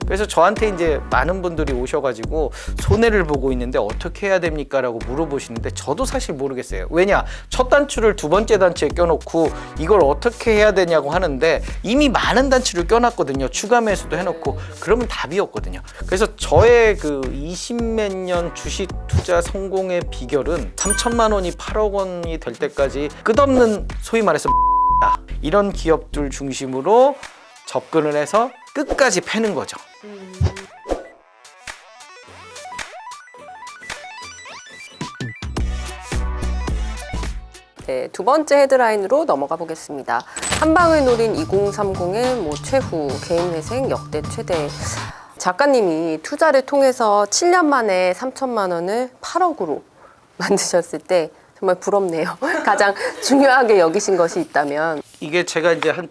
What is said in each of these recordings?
그래서 저한테 이제 많은 분들이 오셔가지고 손해를 보고 있는데 어떻게 해야 됩니까? 라고 물어보시는데 저도 사실 모르겠어요. 왜냐? 첫 단추를 두 번째 단추에 껴놓고 이걸 어떻게 해야 되냐고 하는데 이미 많은 단추를 껴놨거든요. 추가 매수도 해놓고. 그러면 답이었거든요. 그래서 저의 그 20몇 년 주식 투자 성공의 비결은 3천만 원이 8억 원이 될 때까지 끝없는 소위 말해서 이런 기업들 중심으로 접근을 해서 끝까지 패는 거죠. 네, 두 번째 헤드라인으로 넘어가 보겠습니다. 한 방을 노린 2030의 최후 개인 회생 역대 최대. 작가님이 투자를 통해서 7년 만에 3천만 원을 8억으로 만드셨을 때 정말 부럽네요. 가장 중요하게 여기신 것이 있다면. 이게 제가 이제 한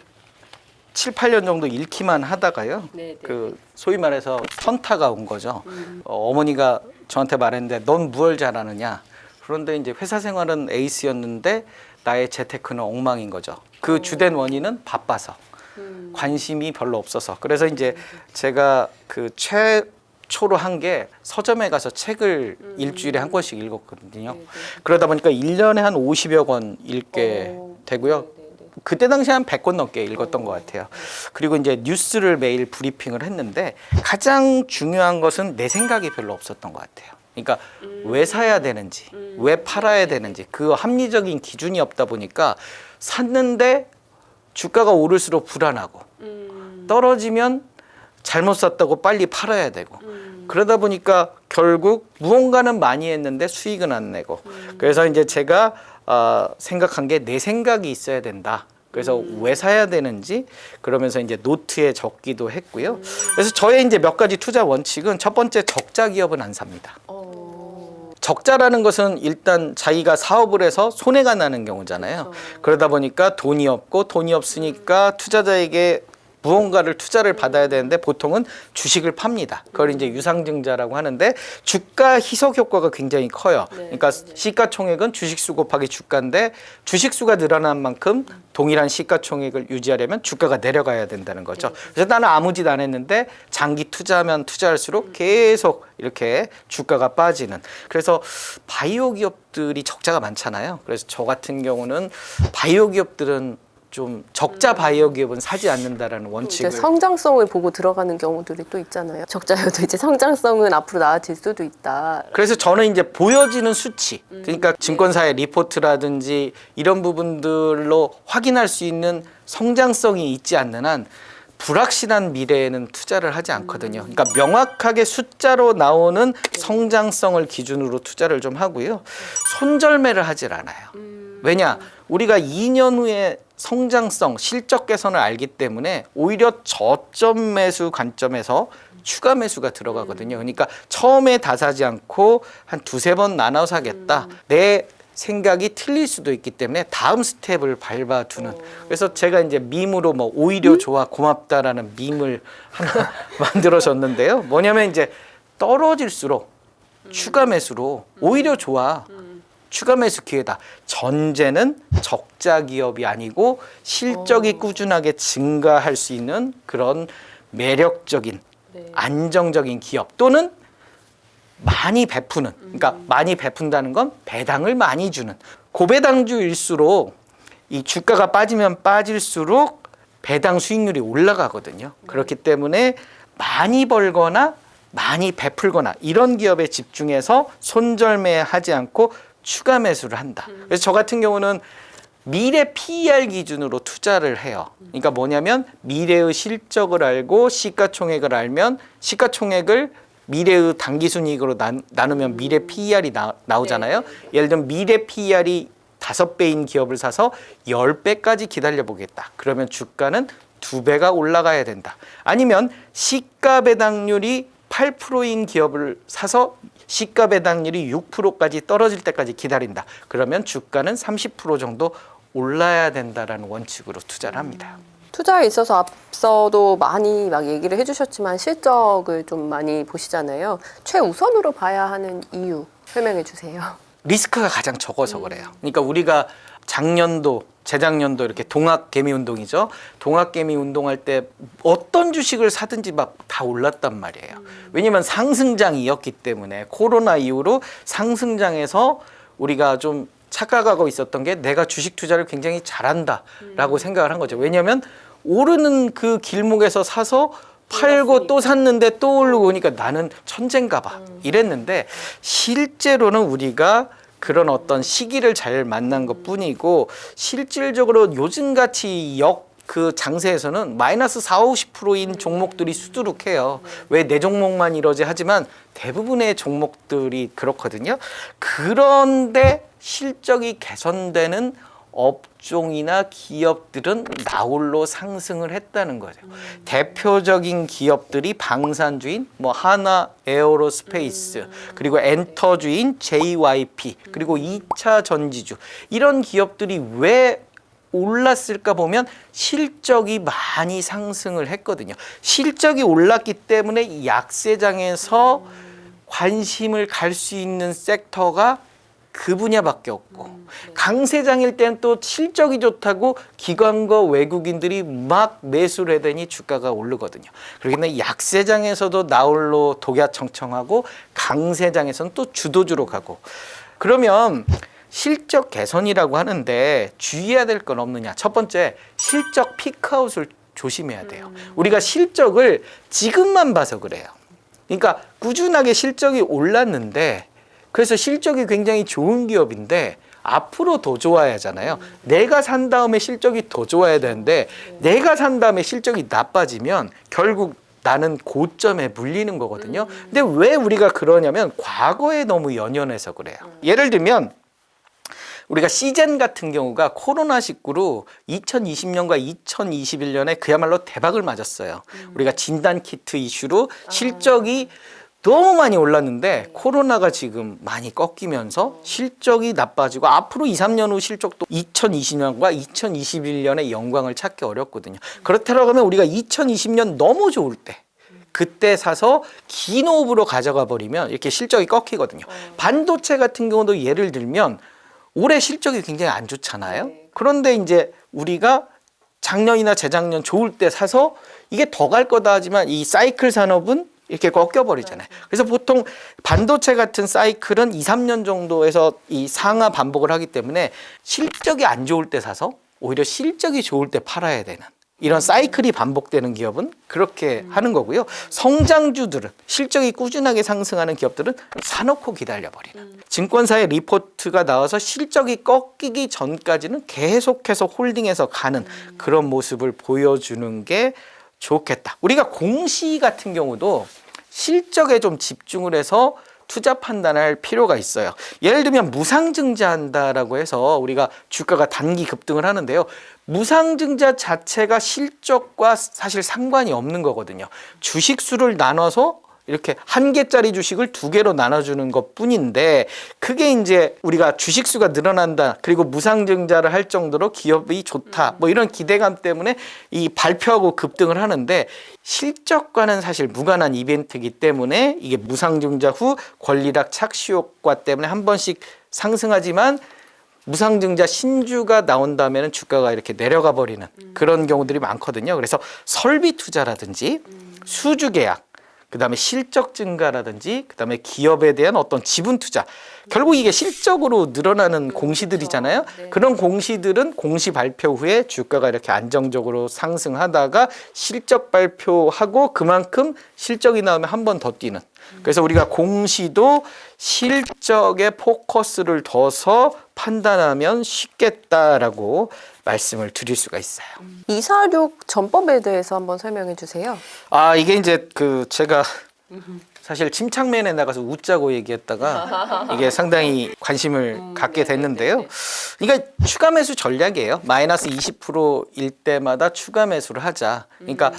7, 8년 정도 잃기만 하다가요. 네네. 그 소위 말해서 현타가 온 거죠. 어머니가 저한테 말했는데 넌 무얼 잘하느냐. 그런데 이제 회사 생활은 에이스였는데 나의 재테크는 엉망인 거죠. 그 주된 원인은 바빠서. 관심이 별로 없어서. 그래서 이제 제가 그 최초로 한 게 서점에 가서 책을 일주일에 한 권씩 읽었거든요. 그러다 보니까 1년에 한 50여 권 읽게 되고요. 그때 당시에 한 100권 넘게 읽었던 것 같아요. 그리고 이제 뉴스를 매일 브리핑을 했는데 가장 중요한 것은 내 생각이 별로 없었던 것 같아요. 그러니까 왜 사야 되는지, 왜 팔아야 되는지 그 합리적인 기준이 없다 보니까 샀는데 주가가 오를수록 불안하고 떨어지면 잘못 샀다고 빨리 팔아야 되고 그러다 보니까 결국 무언가는 많이 했는데 수익은 안 내고 그래서 이제 제가 생각한 게 내 생각이 있어야 된다. 그래서 왜 사야 되는지 그러면서 이제 노트에 적기도 했고요. 그래서 저의 이제 몇 가지 투자 원칙은 첫 번째 적자 기업은 안 삽니다. 적자라는 것은 일단 자기가 사업을 해서 손해가 나는 경우잖아요. 그렇죠. 그러다 보니까 돈이 없고 돈이 없으니까 투자자에게 무언가를 투자를 받아야 되는데 보통은 주식을 팝니다. 그걸 이제 유상증자라고 하는데 주가 희석 효과가 굉장히 커요. 그러니까 시가총액은 주식수 곱하기 주가인데 주식수가 늘어난 만큼 동일한 시가총액을 유지하려면 주가가 내려가야 된다는 거죠. 그래서 나는 아무 짓 안 했는데 장기 투자하면 투자할수록 계속 이렇게 주가가 빠지는. 그래서 바이오 기업들이 적자가 많잖아요. 그래서 저 같은 경우는 바이오 기업들은 좀 적자 바이오 기업은 사지 않는다라는 원칙을. 이제 성장성을 보고 들어가는 경우들이 또 있잖아요. 적자여도 이제 성장성은 앞으로 나아질 수도 있다. 그래서 저는 이제 보여지는 수치, 그러니까 증권사의 리포트라든지 이런 부분들로 확인할 수 있는 성장성이 있지 않는 한 불확실한 미래에는 투자를 하지 않거든요. 그러니까 명확하게 숫자로 나오는 성장성을 기준으로 투자를 좀 하고요. 손절매를 하질 않아요. 왜냐? 우리가 2년 후에 성장성, 실적 개선을 알기 때문에 오히려 저점 매수 관점에서 추가 매수가 들어가거든요. 그러니까 처음에 다 사지 않고 한 두세 번 나눠 사겠다. 내 생각이 틀릴 수도 있기 때문에 다음 스텝을 밟아두는. 그래서 제가 이제 밈으로 뭐 오히려 좋아 고맙다라는 밈을 하나 만들어줬는데요. 뭐냐면 이제 떨어질수록 추가 매수로 오히려 좋아. 추가 매수 기회다. 전제는 적자 기업이 아니고 실적이 꾸준하게 증가할 수 있는 그런 매력적인 안정적인 기업 또는 많이 베푸는, 그러니까 많이 베푼다는 건 배당을 많이 주는 고배당주일수록 이 주가가 빠지면 빠질수록 배당 수익률이 올라가거든요. 그렇기 때문에 많이 벌거나 많이 베풀거나 이런 기업에 집중해서 손절매하지 않고 추가 매수를 한다. 그래서 저 같은 경우는 미래 PER 기준으로 투자를 해요. 그러니까 뭐냐면 미래의 실적을 알고 시가총액을 알면 시가총액을 미래의 당기순이익으로 나누면 미래 PER이 나오잖아요. 예를 들면 미래 PER이 5배인 기업을 사서 10배까지 기다려보겠다. 그러면 주가는 2배가 올라가야 된다. 아니면 시가 배당률이 8%인 기업을 사서 시가 배당률이 6%까지 떨어질 때까지 기다린다. 그러면 주가는 30% 정도 올라야 된다라는 원칙으로 투자를 합니다. 투자에 있어서 앞서도 많이 막 얘기를 해주셨지만 실적을 좀 많이 보시잖아요. 최우선으로 봐야 하는 이유 설명해 주세요. 리스크가 가장 적어서 그래요. 그러니까 우리가 작년도 재작년도 이렇게 동학개미 운동이죠. 동학개미 운동할 때 어떤 주식을 사든지 막 다 올랐단 말이에요. 왜냐면 상승장이었기 때문에 코로나 이후로 상승장에서 우리가 좀 착각하고 있었던 게 내가 주식 투자를 굉장히 잘한다라고 생각을 한 거죠. 왜냐면 오르는 그 길목에서 사서 팔고 또 샀는데 또 오르고 오니까 나는 천재인가 봐 이랬는데 실제로는 우리가 그런 어떤 시기를 잘 만난 것 뿐이고 실질적으로 요즘같이 그 장세에서는 마이너스 40~50%인 종목들이 수두룩해요. 왜 내 종목만 이러지 하지만 대부분의 종목들이 그렇거든요. 그런데 실적이 개선되는 업종이나 기업들은 나홀로 상승을 했다는 거죠. 대표적인 기업들이 방산주인 뭐 하나 에어로스페이스 그리고 엔터주인 JYP 그리고 2차 전지주 이런 기업들이 왜 올랐을까 보면 실적이 많이 상승을 했거든요. 실적이 올랐기 때문에 이 약세장에서 관심을 갈 수 있는 섹터가 그 분야밖에 없고 강세장일 땐 또 실적이 좋다고 기관과 외국인들이 막 매수를 해대니 주가가 오르거든요. 그렇기 때문에 약세장에서도 나홀로 독야청청하고 강세장에서는 또 주도주로 가고 그러면 실적 개선이라고 하는데 주의해야 될 건 없느냐. 첫 번째 실적 피크아웃을 조심해야 돼요. 우리가 실적을 지금만 봐서 그래요. 그러니까 꾸준하게 실적이 올랐는데 그래서 실적이 굉장히 좋은 기업인데 앞으로 더 좋아야 하잖아요. 내가 산 다음에 실적이 더 좋아야 되는데 내가 산 다음에 실적이 나빠지면 결국 나는 고점에 물리는 거거든요. 근데 왜 우리가 그러냐면 과거에 너무 연연해서 그래요. 예를 들면 우리가 시젠 같은 경우가 코로나19로 2020년과 2021년에 그야말로 대박을 맞았어요. 우리가 진단키트 이슈로 실적이 너무 많이 올랐는데 코로나가 지금 많이 꺾이면서 실적이 나빠지고 앞으로 2, 3년 후 실적도 2020년과 2021년의 영광을 찾기 어렵거든요. 그렇다고 하면 우리가 2020년 너무 좋을 때 그때 사서 긴 호흡으로 가져가 버리면 이렇게 실적이 꺾이거든요. 반도체 같은 경우도 예를 들면 올해 실적이 굉장히 안 좋잖아요. 그런데 이제 우리가 작년이나 재작년 좋을 때 사서 이게 더 갈 거다 하지만 이 사이클 산업은 이렇게 꺾여버리잖아요. 그래서 보통 반도체 같은 사이클은 2, 3년 정도에서 이 상하 반복을 하기 때문에 실적이 안 좋을 때 사서 오히려 실적이 좋을 때 팔아야 되는 이런 사이클이 반복되는 기업은 그렇게 하는 거고요. 성장주들은 실적이 꾸준하게 상승하는 기업들은 사놓고 기다려버리는 증권사의 리포트가 나와서 실적이 꺾이기 전까지는 계속해서 홀딩해서 가는 그런 모습을 보여주는 게 좋겠다. 우리가 공시 같은 경우도 실적에 좀 집중을 해서 투자 판단할 필요가 있어요. 예를 들면 무상증자한다라고 해서 우리가 주가가 단기 급등을 하는데요. 무상증자 자체가 실적과 사실 상관이 없는 거거든요. 주식수를 나눠서 이렇게 한 개짜리 주식을 두 개로 나눠주는 것 뿐인데 그게 이제 우리가 주식수가 늘어난다 그리고 무상증자를 할 정도로 기업이 좋다 뭐 이런 기대감 때문에 이 발표하고 급등을 하는데 실적과는 사실 무관한 이벤트이기 때문에 이게 무상증자 후 권리락 착시 효과 때문에 한 번씩 상승하지만 무상증자 신주가 나온다면 주가가 이렇게 내려가 버리는 그런 경우들이 많거든요. 그래서 설비 투자라든지 수주 계약 그다음에 실적 증가라든지 그다음에 기업에 대한 어떤 지분 투자 결국 이게 실적으로 늘어나는 공시들이잖아요. 그런 공시들은 공시 발표 후에 주가가 이렇게 안정적으로 상승하다가 실적 발표하고 그만큼 실적이 나오면 한 번 더 뛰는 그래서 우리가 공시도 실적에 포커스를 둬서 판단하면 쉽겠다라고 말씀을 드릴 수가 있어요. 246 전법에 대해서 한번 설명해 주세요. 아, 이게 이제 제가 사실 침착맨에 나가서 웃자고 얘기했다가 이게 상당히 관심을 갖게 됐는데요. 그러니까 추가 매수 전략이에요. 마이너스 20%일 때마다 추가 매수를 하자. 그러니까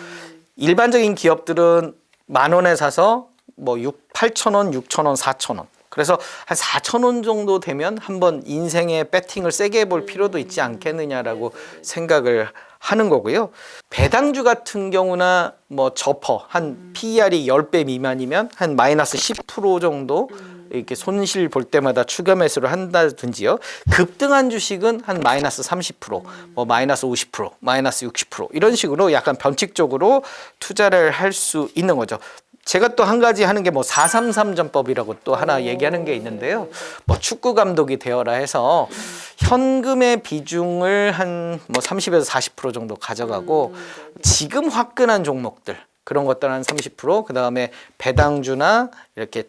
일반적인 기업들은 10,000원에 사서 뭐 8,000원, 6,000원, 4,000원. 그래서 한 4,000원 정도 되면 한번 인생의 배팅을 세게 해볼 필요도 있지 않겠느냐라고 생각을 하는 거고요. 배당주 같은 경우나 뭐 저퍼 한 PER이 10배 미만이면 한 마이너스 10% 정도 이렇게 손실 볼 때마다 추가 매수를 한다든지요. 급등한 주식은 한 마이너스 30%, 뭐 마이너스 50%, 마이너스 60% 이런 식으로 약간 변칙적으로 투자를 할 수 있는 거죠. 제가 또 한 가지 하는 게 뭐 433전법이라고 또 하나 얘기하는 게 있는데요. 뭐 축구 감독이 되어라 해서 현금의 비중을 한 뭐 30에서 40% 정도 가져가고 지금 화끈한 종목들 그런 것들 한 30%, 그다음에 배당주나 이렇게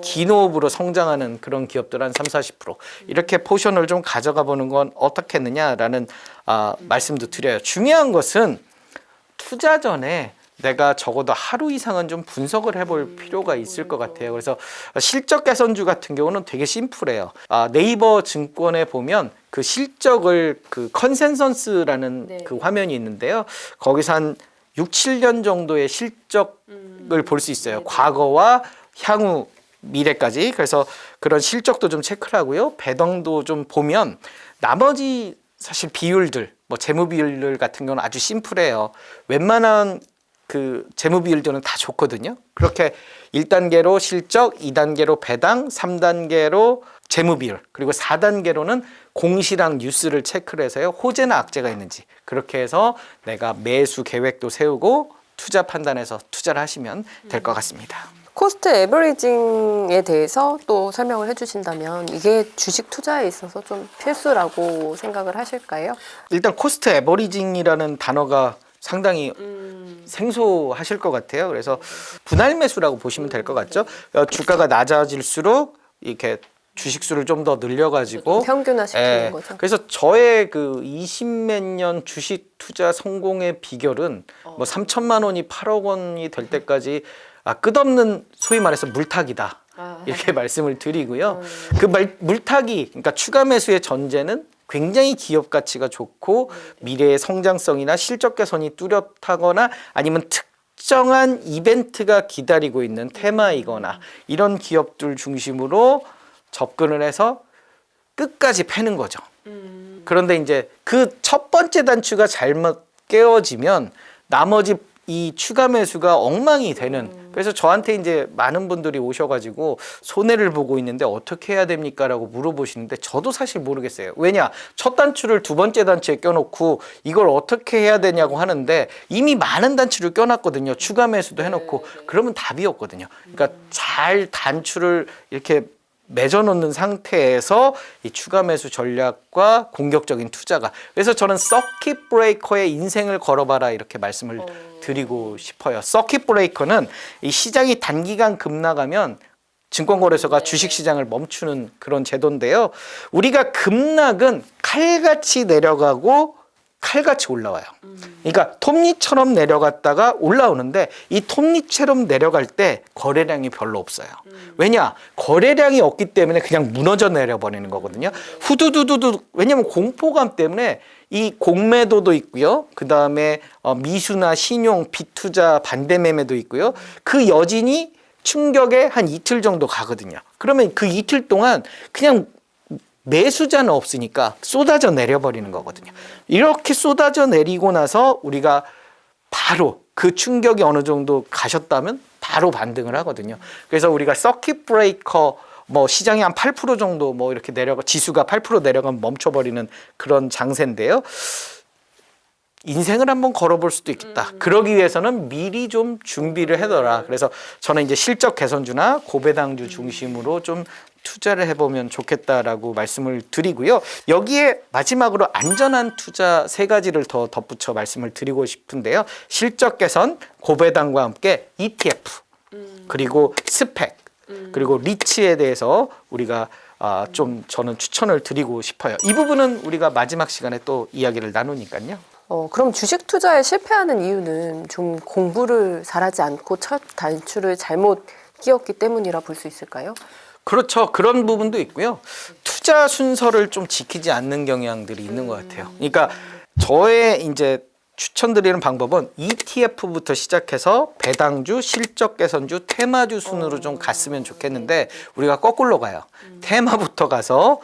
기노업으로 성장하는 그런 기업들 한 30-40% 이렇게 포션을 좀 가져가 보는 건 어떻겠느냐라는 말씀도 드려요. 중요한 것은 투자 전에 내가 적어도 하루 이상은 좀 분석을 해볼 필요가 있을 것 같아요. 그래서 실적 개선주 같은 경우는 되게 심플해요. 네이버 증권에 보면 그 실적을 그 컨센서스라는 그 화면이 있는데요. 거기서 한 6, 7년 정도의 실적을 볼 수 있어요. 과거와 향후 미래까지. 그래서 그런 실적도 좀 체크를 하고요. 배당도 좀 보면 나머지 사실 비율들, 뭐 재무 비율들 같은 경우는 아주 심플해요. 웬만한 그 재무 비율들은 다 좋거든요. 그렇게 1단계로 실적, 2단계로 배당, 3단계로 재무 비율, 그리고 4단계로는 공시랑 뉴스를 체크를 해서요. 호재나 악재가 있는지 그렇게 해서 내가 매수 계획도 세우고 투자 판단해서 투자를 하시면 될 것 같습니다. 코스트 에버리징에 대해서 또 설명을 해주신다면 이게 주식 투자에 있어서 좀 필수라고 생각을 하실까요? 일단 코스트 에버리징이라는 단어가 상당히 생소하실 것 같아요. 그래서 분할 매수라고 보시면 될 것 같죠. 주가가 낮아질수록 이렇게 주식수를 좀 더 늘려가지고 평균화시키는 거죠. 그래서 저의 그 20몇 년 주식 투자 성공의 비결은 뭐 3천만 원이 8억 원이 될 때까지 끝없는 소위 말해서 물타기다. 이렇게 말씀을 드리고요. 그 물타기, 그러니까 추가 매수의 전제는 굉장히 기업 가치가 좋고 미래의 성장성이나 실적 개선이 뚜렷하거나 아니면 특정한 이벤트가 기다리고 있는 테마이거나 이런 기업들 중심으로 접근을 해서 끝까지 패는 거죠. 그런데 이제 그 첫 번째 단추가 잘못 깨어지면 나머지 이 추가 매수가 엉망이 되는. 그래서 저한테 이제 많은 분들이 오셔가지고 손해를 보고 있는데 어떻게 해야 됩니까? 라고 물어보시는데 저도 사실 모르겠어요. 왜냐? 첫 단추를 두 번째 단추에 껴놓고 이걸 어떻게 해야 되냐고 하는데 이미 많은 단추를 껴놨거든요. 추가 매수도 해놓고 그러면 답이 없거든요. 그러니까 잘 단추를 이렇게 맺어놓는 상태에서 이 추가 매수 전략과 공격적인 투자가, 그래서 저는 서킷 브레이커의 인생을 걸어봐라 이렇게 말씀을 드리고 싶어요. 서킷 브레이커는 이 시장이 단기간 급락하면 증권거래소가 주식시장을 멈추는 그런 제도인데요. 우리가 급락은 칼같이 내려가고 칼같이 올라와요. 그러니까 톱니처럼 내려갔다가 올라오는데 이 톱니처럼 내려갈 때 거래량이 별로 없어요. 왜냐? 거래량이 없기 때문에 그냥 무너져 내려버리는 거거든요. 후두두두두. 왜냐면 공포감 때문에 이 공매도도 있고요. 그 다음에 미수나 신용, 빚투자, 반대매매도 있고요. 그 여진이 충격에 한 이틀 정도 가거든요. 그러면 그 이틀 동안 그냥 매수자는 없으니까 쏟아져 내려버리는 거거든요. 이렇게 쏟아져 내리고 나서 우리가 바로 그 충격이 어느 정도 가셨다면 바로 반등을 하거든요. 그래서 우리가 서킷 브레이커 뭐 시장이 한 8% 정도 뭐 이렇게 내려가, 지수가 8% 내려가면 멈춰버리는 그런 장세인데요. 인생을 한번 걸어볼 수도 있겠다. 그러기 위해서는 미리 좀 준비를 해둬라. 그래서 저는 이제 실적 개선주나 고배당주 중심으로 좀 투자를 해보면 좋겠다라고 말씀을 드리고요. 여기에 마지막으로 안전한 투자 3가지를 더 덧붙여 말씀을 드리고 싶은데요. 실적 개선, 고배당과 함께 ETF, 그리고 스펙, 그리고 리츠에 대해서 우리가 좀 저는 추천을 드리고 싶어요. 이 부분은 우리가 마지막 시간에 또 이야기를 나누니까요. 그럼 주식 투자에 실패하는 이유는 좀 공부를 잘하지 않고 첫 단추를 잘못 끼웠기 때문이라 볼 수 있을까요? 그렇죠. 그런 부분도 있고요. 투자 순서를 좀 지키지 않는 경향들이 있는 것 같아요. 그러니까 저의 이제 추천드리는 방법은 ETF부터 시작해서 배당주, 실적 개선주, 테마주 순으로 좀 갔으면 좋겠는데 우리가 거꾸로 가요. 테마부터 가서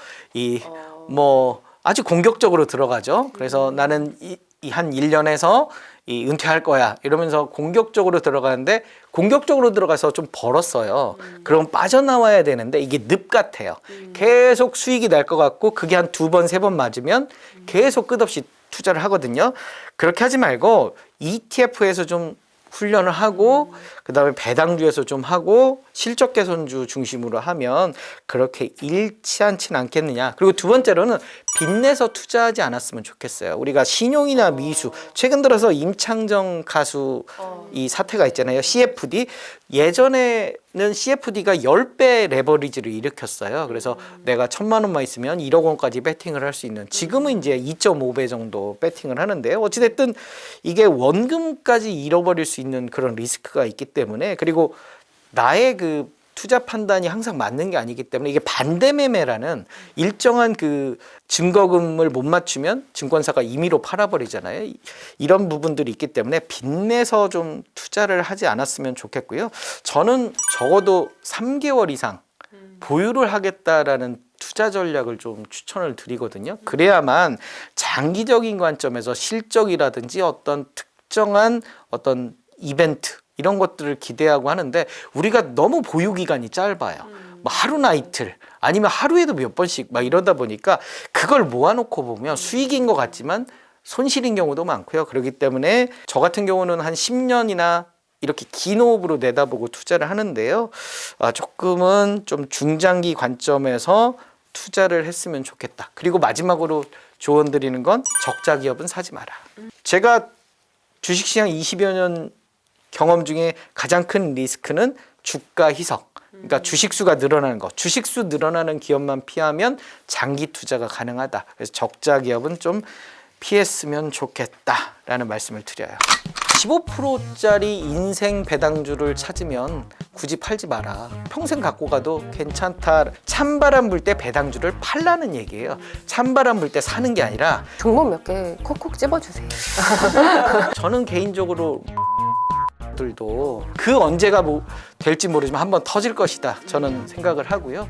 아주 공격적으로 들어가죠. 그래서 나는 한 1년에서 은퇴할 거야 이러면서 공격적으로 들어가는데 공격적으로 들어가서 좀 벌었어요. 그럼 빠져나와야 되는데 이게 늪 같아요. 계속 수익이 날 것 같고 그게 한 2번, 3번 맞으면 계속 끝없이 투자를 하거든요. 그렇게 하지 말고 ETF에서 좀 훈련을 하고 그다음에 배당주에서 좀 하고 실적 개선주 중심으로 하면 그렇게 잃지 않진 않겠느냐. 그리고 두 번째로는 빚내서 투자하지 않았으면 좋겠어요. 우리가 신용이나 미수 최근 들어서 임창정 가수 이 사태가 있잖아요. CFD 예전에는 CFD가 10배 레버리지를 일으켰어요. 그래서 내가 1,000만 원만 있으면 1억 원까지 배팅을 할 수 있는 지금은 이제 2.5배 정도 배팅을 하는데요. 어찌됐든 이게 원금까지 잃어버릴 수 있는 그런 리스크가 있기 때문에 그리고 나의 그 투자 판단이 항상 맞는 게 아니기 때문에 이게 반대매매라는 일정한 그 증거금을 못 맞추면 증권사가 임의로 팔아버리잖아요. 이런 부분들이 있기 때문에 빚내서 좀 투자를 하지 않았으면 좋겠고요. 저는 적어도 3개월 이상 보유를 하겠다라는 투자 전략을 좀 추천을 드리거든요. 그래야만 장기적인 관점에서 실적이라든지 어떤 특정한 어떤 이벤트 이런 것들을 기대하고 하는데 우리가 너무 보유 기간이 짧아요. 뭐 하루나 이틀 아니면 하루에도 몇 번씩 막 이러다 보니까 그걸 모아놓고 보면 수익인 것 같지만 손실인 경우도 많고요. 그렇기 때문에 저 같은 경우는 한 10년이나 이렇게 긴 호흡으로 내다보고 투자를 하는데요. 조금은 좀 중장기 관점에서 투자를 했으면 좋겠다. 그리고 마지막으로 조언 드리는 건 적자 기업은 사지 마라. 제가 주식시장 20여 년 경험 중에 가장 큰 리스크는 주가 희석. 그러니까 주식수가 늘어나는 거. 주식수 늘어나는 기업만 피하면 장기 투자가 가능하다. 그래서 적자 기업은 좀 피했으면 좋겠다라는 말씀을 드려요. 15%짜리 인생 배당주를 찾으면 굳이 팔지 마라. 평생 갖고 가도 괜찮다. 찬바람 불 때 배당주를 팔라는 얘기예요. 찬바람 불 때 사는 게 아니라 종목 몇 개 콕콕 찝어주세요. 저는 개인적으로 들도 그 언제가 뭐 될지 모르지만 한번 터질 것이다 저는 생각을 하고요.